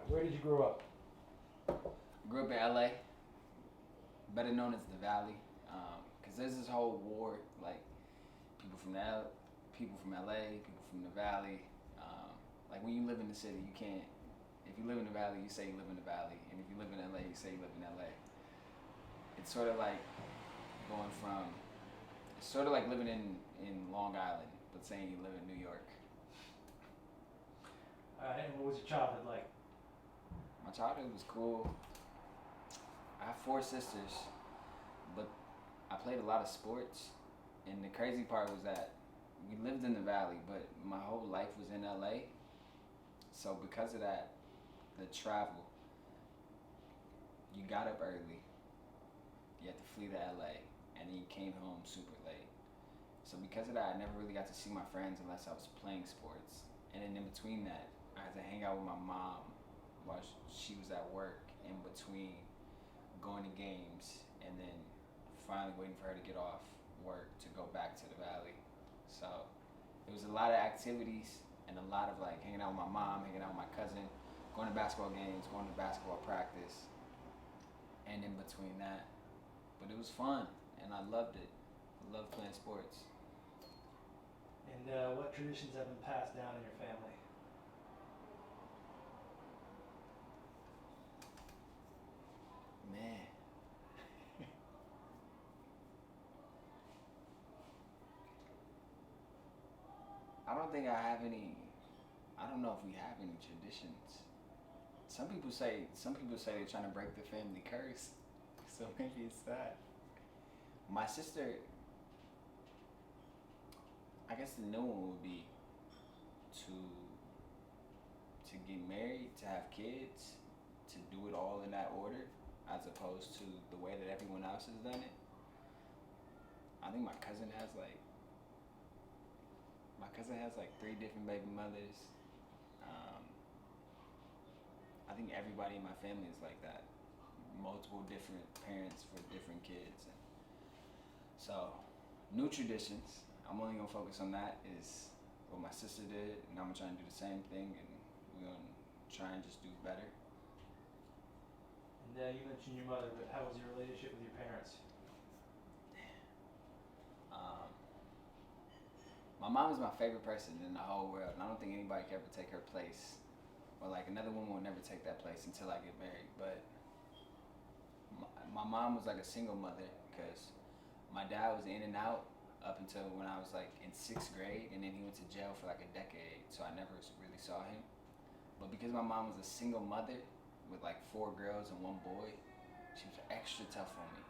Where did you grow up? Grew up in LA, better known as the Valley, because there's this whole war, like people from people from LA, people from the Valley. Like when you live in the city, you can't. If you live in the Valley, you say you live in the Valley, and if you live in LA, you say you live in LA. It's sort of like going from. It's sort of like living in Long Island, but saying you live in New York. And what was your childhood like? My childhood was cool. I have four sisters, but I played a lot of sports, and the crazy part was that we lived in the valley, but my whole life was in LA. So because of that, the travel, you got up early, you had to flee to LA, and then you came home super late. So because of that, I never really got to see my friends unless I was playing sports. And then in between that, I had to hang out with my mom while she was at work in between going to games and then finally waiting for her to get off work to go back to the valley. So it was a lot of activities and a lot of like hanging out with my mom, hanging out with my cousin, going to basketball games, going to basketball practice, and in between that. But it was fun and I loved it. I loved playing sports. And what traditions have been passed down in your family? Man, I don't think I have any. I don't know if we have any traditions. Some people say they're trying to break the family curse. So maybe it's that. My sister, I guess the new one would be to get married, to have kids, to do it all in that order, as opposed to the way that everyone else has done it. I think my cousin has like three different baby mothers. Um, I think everybody in my family is like that. Multiple different parents for different kids. And so, new traditions. I'm only gonna focus on that. Is what my sister did, and I'm gonna try and do the same thing, and we're gonna try and just do better. And you mentioned your mother, but how was your relationship with your parents? Um, my mom is my favorite person in the whole world, and I don't think anybody can ever take her place, or like another woman will never take that place until I get married. But my mom was like a single mother because my dad was in and out up until when I was like in sixth grade, and then he went to jail for like a decade, so I never really saw him. But because my mom was a single mother with like four girls and one boy, she was extra tough on me,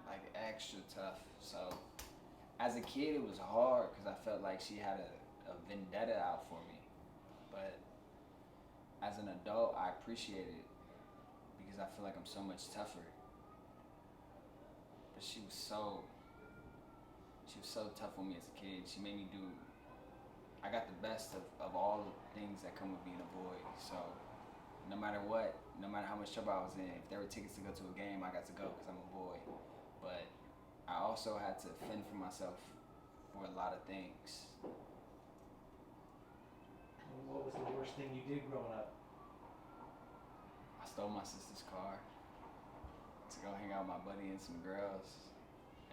like extra tough. So as a kid, it was hard because I felt like she had a vendetta out for me. But as an adult, I appreciate it because I feel like I'm so much tougher. But she was so tough on me as a kid. She made me do. I got the best of all the things that come with being a boy. So no matter what, no matter how much trouble I was in, if there were tickets to go to a game, I got to go because I'm a boy. But I also had to fend for myself for a lot of things. And what was the worst thing you did growing up? I stole my sister's car to go hang out with my buddy and some girls,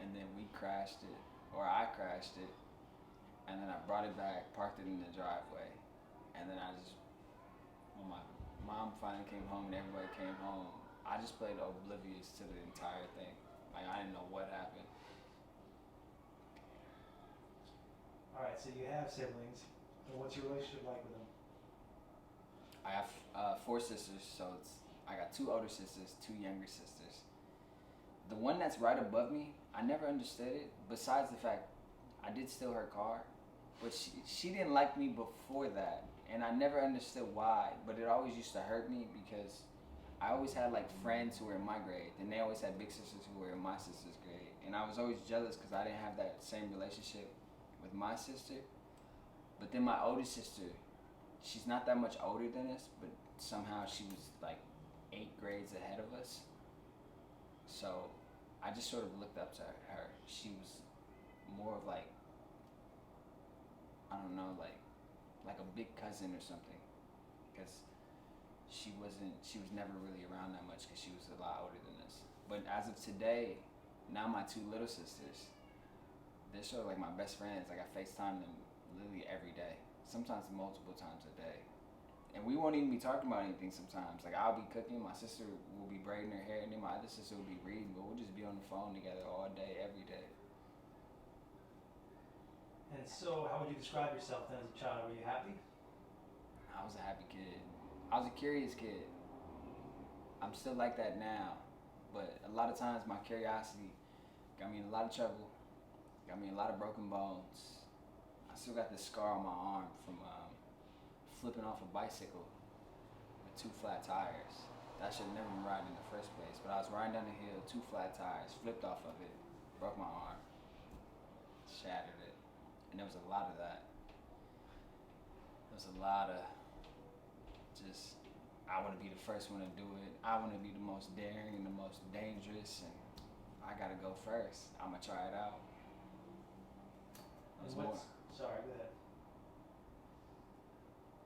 and then we crashed it, or I crashed it, and then I brought it back, parked it in the driveway, and then when my mom finally came home and everybody came home, I just played oblivious to the entire thing. Like I didn't know what happened. All right, so you have siblings. And what's your relationship like with them? I have four sisters, so I got two older sisters, two younger sisters. The one that's right above me, I never understood it. Besides the fact I did steal her car, but she didn't like me before that, and I never understood why. But it always used to hurt me because I always had like friends who were in my grade, and they always had big sisters who were in my sister's grade, and I was always jealous because I didn't have that same relationship with my sister. But then my older sister, she's not that much older than us, but somehow she was like 8 grades ahead of us. So I just sort of looked up to her. She was more of like, I don't know, like a big cousin or something. Because she was never really around that much because she was a lot older than us. But as of today, now my two little sisters, they're sort of like my best friends. Like I FaceTime them literally every day, sometimes multiple times a day. And we won't even be talking about anything sometimes. Like I'll be cooking, my sister will be braiding her hair, and then my other sister will be reading, but we'll just be on the phone together all day, every day. And so, how would you describe yourself then as a child? Were you happy? I was a happy kid. I was a curious kid. I'm still like that now, but a lot of times my curiosity got me in a lot of trouble, got me a lot of broken bones. I still got this scar on my arm from flipping off a bicycle with two flat tires. That should have never been riding in the first place, but I was riding down the hill, two flat tires, flipped off of it, broke my arm, shattered it, and there was a lot of that. There was a lot of just, I want to be the first one to do it. I want to be the most daring and the most dangerous, and I gotta go first. I'm gonna try it out. And sorry, go ahead.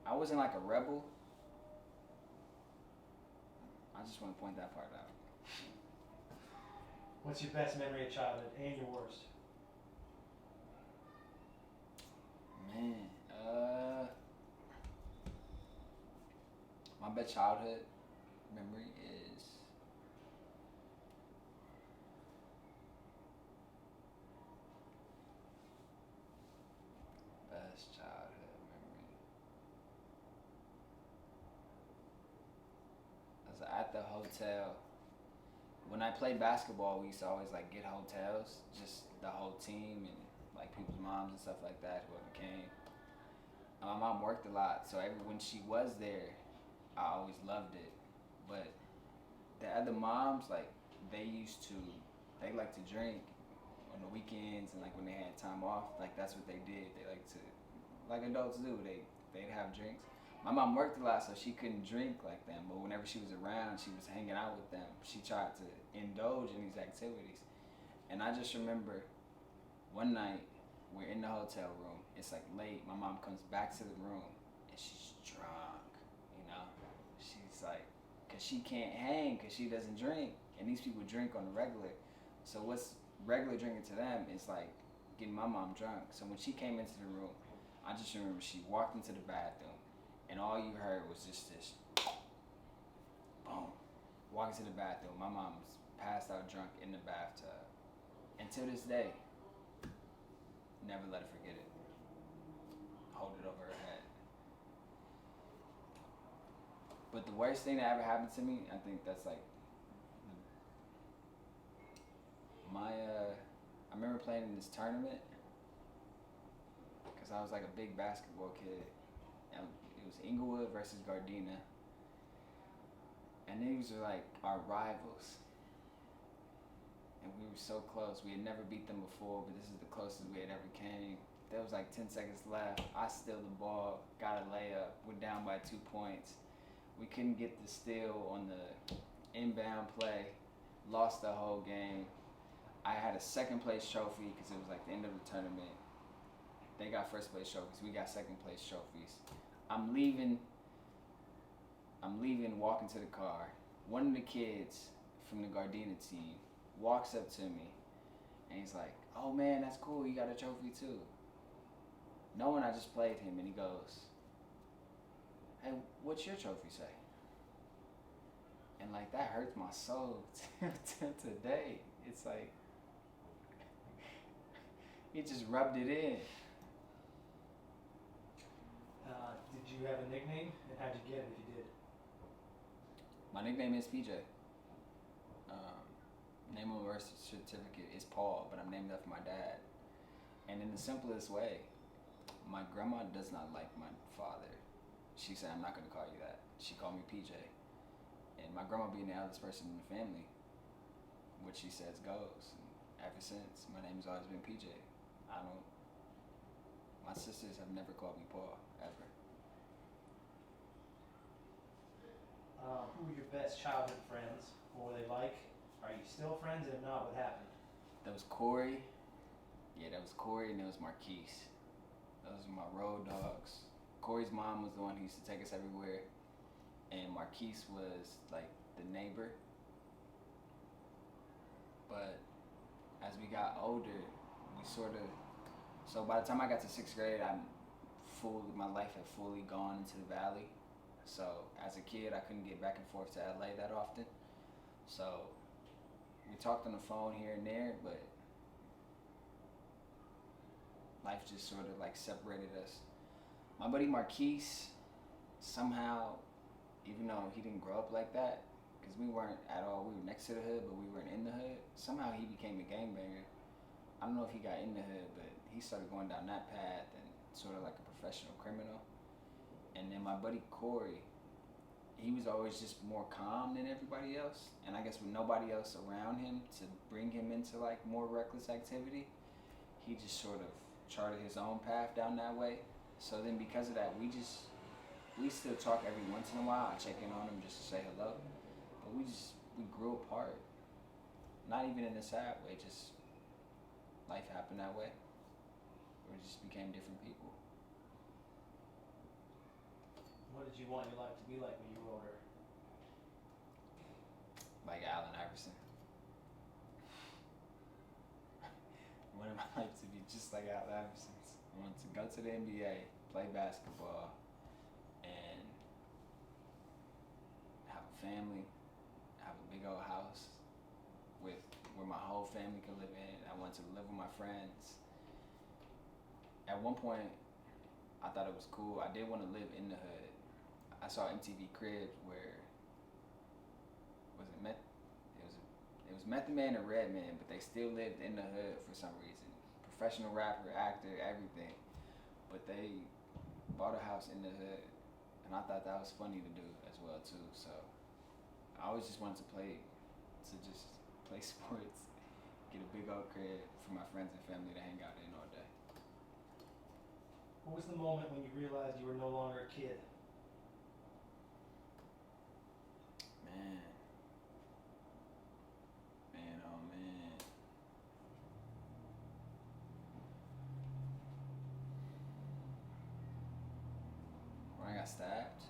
I wasn't like a rebel. I just want to point that part out. What's your best memory of childhood and your worst? Man, my best childhood memory is best childhood memory. I was at the hotel. When I played basketball, we used to always like get hotels, just the whole team and like people's moms and stuff like that, whoever came. And my mom worked a lot, so when she was there, I always loved it. But the other moms, like they like to drink on the weekends and like when they had time off, like that's what they did. They like to, like adults do, they'd have drinks. My mom worked a lot, so she couldn't drink like them, but whenever she was around, she was hanging out with them. She tried to indulge in these activities. And I just remember one night, we're in the hotel room, it's like late, my mom comes back to the room, and she's drunk, you know? She's like, cause she can't hang, cause she doesn't drink, and these people drink on the regular. So what's regular drinking to them is like getting my mom drunk. So when she came into the room, I just remember she walked into the bathroom, and all you heard was just this boom. Walking to the bathroom, my mom was passed out drunk in the bathtub. And to this day, never let her forget it. Hold it over her head. But the worst thing that ever happened to me, I think that's like I remember playing in this tournament because I was like a big basketball kid. And it was Inglewood versus Gardena. And these were like our rivals. And we were so close. We had never beat them before, but this is the closest we had ever came. There was like 10 seconds left. I steal the ball, got a layup, we're down by 2 points. We couldn't get the steal on the inbound play, lost the whole game. I had a second place trophy because it was like the end of the tournament. They got first place trophies, we got second place trophies. I'm leaving, walking to the car. One of the kids from the Gardena team walks up to me and he's like, "Oh man, that's cool, you got a trophy too." Knowing I just played him, and he goes, "Hey, what's your trophy say?" And like that hurts my soul till today. It's like, he just rubbed it in. Did you have a nickname, and how'd you get it if you did? My nickname is PJ. Name on my birth certificate is Paul, but I'm named after my dad. And in the simplest way, my grandma does not like my father. She said, "I'm not going to call you that." She called me PJ. And my grandma being the eldest person in the family, what she says goes. And ever since, my name has always been PJ. My sisters have never called me Paul, ever. Who were your best childhood friends? What were they like? Are you still friends? And if not, what happened? That was Corey. Yeah, that was Corey, and that was Marquise. Those were my road dogs. Corey's mom was the one who used to take us everywhere, and Marquise was like the neighbor. But as we got older, we sort of. So by the time I got to sixth grade, my life had fully gone into the valley. So as a kid, I couldn't get back and forth to LA that often. So we talked on the phone here and there, but life just sort of like separated us. My buddy Marquise, somehow, even though he didn't grow up like that, because we weren't at all, we were next to the hood, but we weren't in the hood, somehow he became a gangbanger. I don't know if he got in the hood, but he started going down that path and sort of like a professional criminal. And then my buddy Corey, he was always just more calm than everybody else. And I guess with nobody else around him to bring him into like more reckless activity, he just sort of charted his own path down that way. So then because of that, we still talk every once in a while. I check in on him just to say hello. But we grew apart. Not even in a sad way, just life happened that way. We just became different people. What did you want your life to be like when you were older? Like Allen Iverson. I wanted my life to be just like Allen Iverson's. I wanted to go to the NBA, play basketball, and have a family, have a big old house where my whole family could live in. I wanted to live with my friends. At one point, I thought it was cool. I did want to live in the hood. I saw MTV Cribs where it was Method Man and Redman, but they still lived in the hood for some reason. Professional rapper, actor, everything. But they bought a house in the hood, and I thought that was funny to do as well too. So I always just wanted to play sports, get a big old crib for my friends and family to hang out in all day. What was the moment when you realized you were no longer a kid? Oh man. When I got stabbed,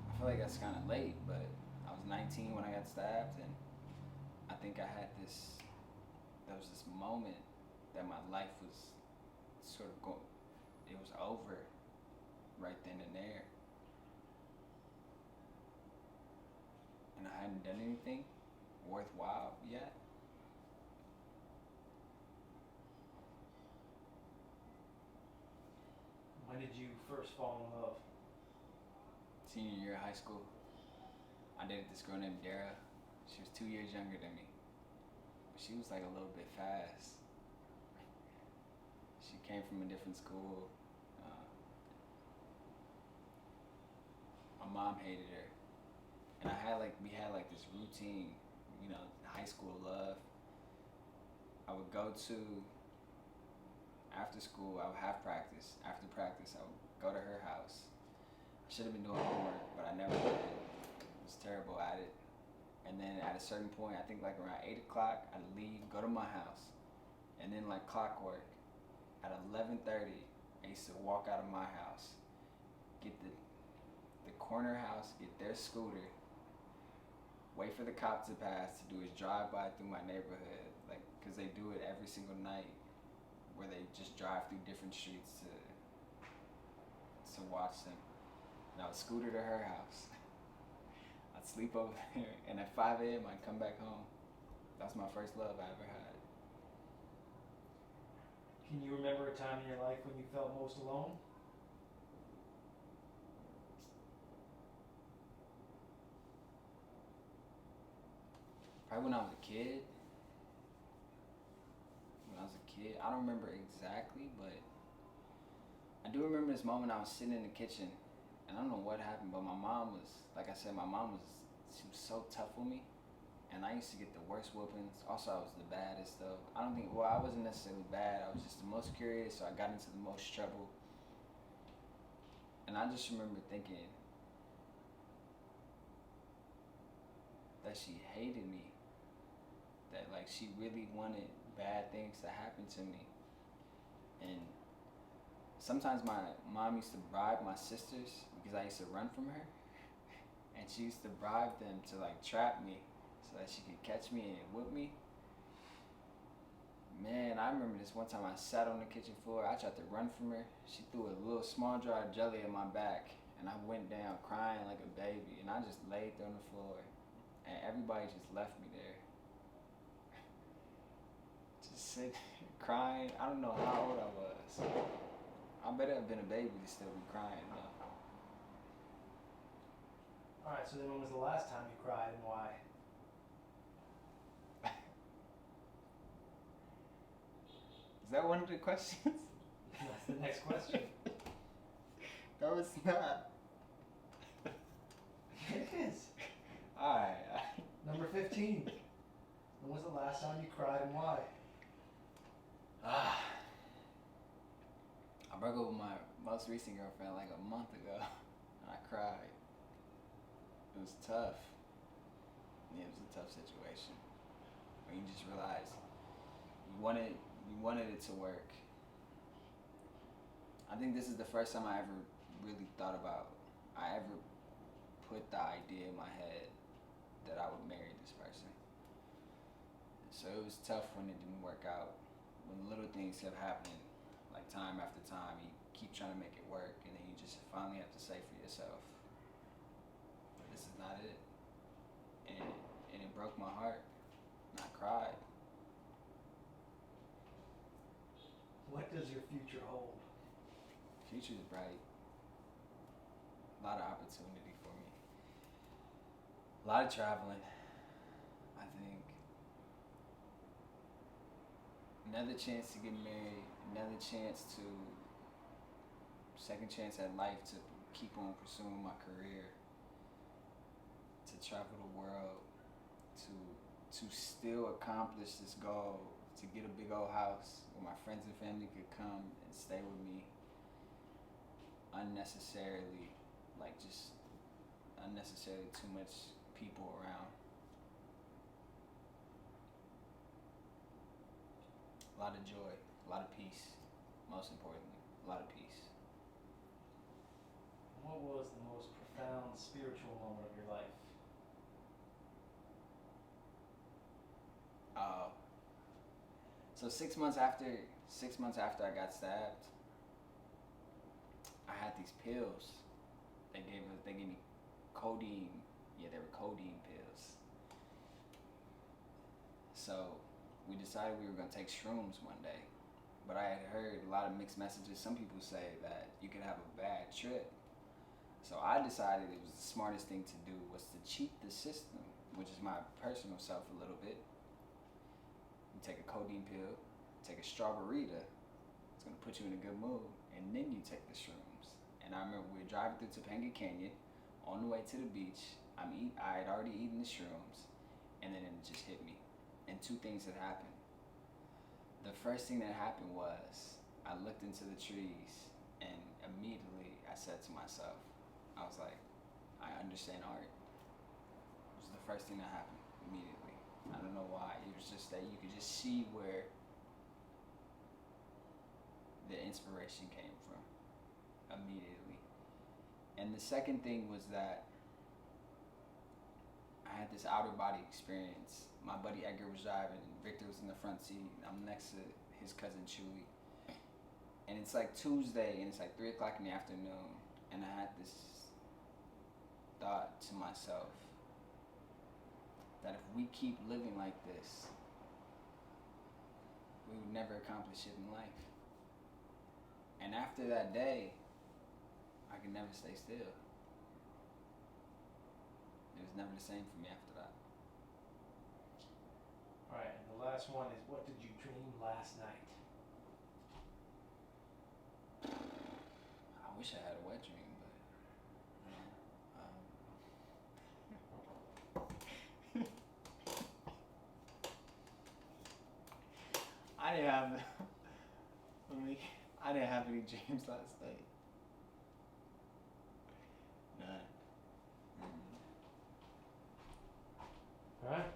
I feel like that's kind of late, but I was 19 when I got stabbed, and I think there was this moment that my life was sort of going, it was over right then and there. And I hadn't done anything worthwhile yet. When did you first fall in love? Senior year of high school, I dated this girl named Dara. She was 2 years younger than me, but she was like a little bit fast. She came from a different school. My mom hated her, and we had like this routine, high school love. I would go to after school. I would have practice. After practice, I would go to her house. I should have been doing homework, but I never did. I was terrible at it. And then at a certain point, I think like around 8 o'clock, I'd leave, go to my house, and then like clockwork, at 11:30, I used to walk out of my house, get the corner house, get their scooter, wait for the cop to pass to do his drive-by through my neighborhood, like, cause they do it every single night, where they just drive through different streets to watch them. And I would scooter to her house. I'd sleep over there, and at 5 a.m. I'd come back home. That's my first love I ever had. Can you remember a time in your life when you felt most alone? Probably when I was a kid. I don't remember exactly, but I do remember this moment I was sitting in the kitchen, and I don't know what happened, but my mom was, like I said, she was so tough with me, and I used to get the worst whoopings. Also, I was the baddest though. I wasn't necessarily bad, I was just the most curious, so I got into the most trouble. And I just remember thinking that she hated me, that like she really wanted bad things to happen to me. And sometimes my mom used to bribe my sisters because I used to run from her, and she used to bribe them to like trap me so that she could catch me and whip me. Man, I remember this one time I sat on the kitchen floor. I tried to run from her. She threw a little small jar of jelly at my back, and I went down crying like a baby. And I just laid there on the floor, and everybody just left me there, just sitting crying. I don't know how old I was. I better have been a baby to still be crying though. Alright, so then when was the last time you cried and why? Is that one of the questions? That's the next question. No, it's not. It is. Alright. Number 15. When was the last time you cried and why? I broke up with my most recent girlfriend like a month ago, and I cried. It was tough. Yeah, it was a tough situation. When you just realize you wanted it to work. I think this is the first time I ever really thought about, I ever put the idea in my head that I would marry this person. So it was tough when it didn't work out. When little things kept happening, like time after time, you keep trying to make it work, and then you just finally have to say for yourself, this is not it. And it broke my heart, and I cried. What does your future hold? Future is bright. A lot of opportunity for me. A lot of traveling, I think. Another chance to get married, another chance to, second chance at life to keep on pursuing my career, to travel the world, to still accomplish this goal, to get a big old house where my friends and family could come and stay with me unnecessarily, like just unnecessarily too much people around. A lot of joy, a lot of peace, most importantly, a lot of peace. What was the most profound spiritual moment of your life? So 6 months after I got stabbed, I had these pills. They gave me codeine. Yeah, they were codeine pills. So we decided we were gonna take shrooms one day. But I had heard a lot of mixed messages. Some people say that you could have a bad trip. So I decided it was the smartest thing to do was to cheat the system, which is my personal self a little bit. You take a codeine pill, take a strawberryta, it's gonna put you in a good mood, and then you take the shrooms. And I remember we were driving through Topanga Canyon, on the way to the beach. I had already eaten the shrooms, and then it just hit me. And two things had happened. The first thing that happened was I looked into the trees, and immediately I said to myself, I was like, I understand art. It was the first thing that happened immediately. I don't know why. It was just that you could just see where the inspiration came from immediately. And the second thing was that I had this outer body experience. My buddy Edgar was driving, and Victor was in the front seat. I'm next to his cousin Chewy. And it's like Tuesday, and it's like 3 o'clock in the afternoon, and I had this thought to myself that if we keep living like this, we would never accomplish it in life. And after that day, I could never stay still. It was never the same for me after that. Alright, and the last one is, what did you dream last night? I wish I had a wet dream, but I didn't have. I didn't have any dreams last night. None. Alright?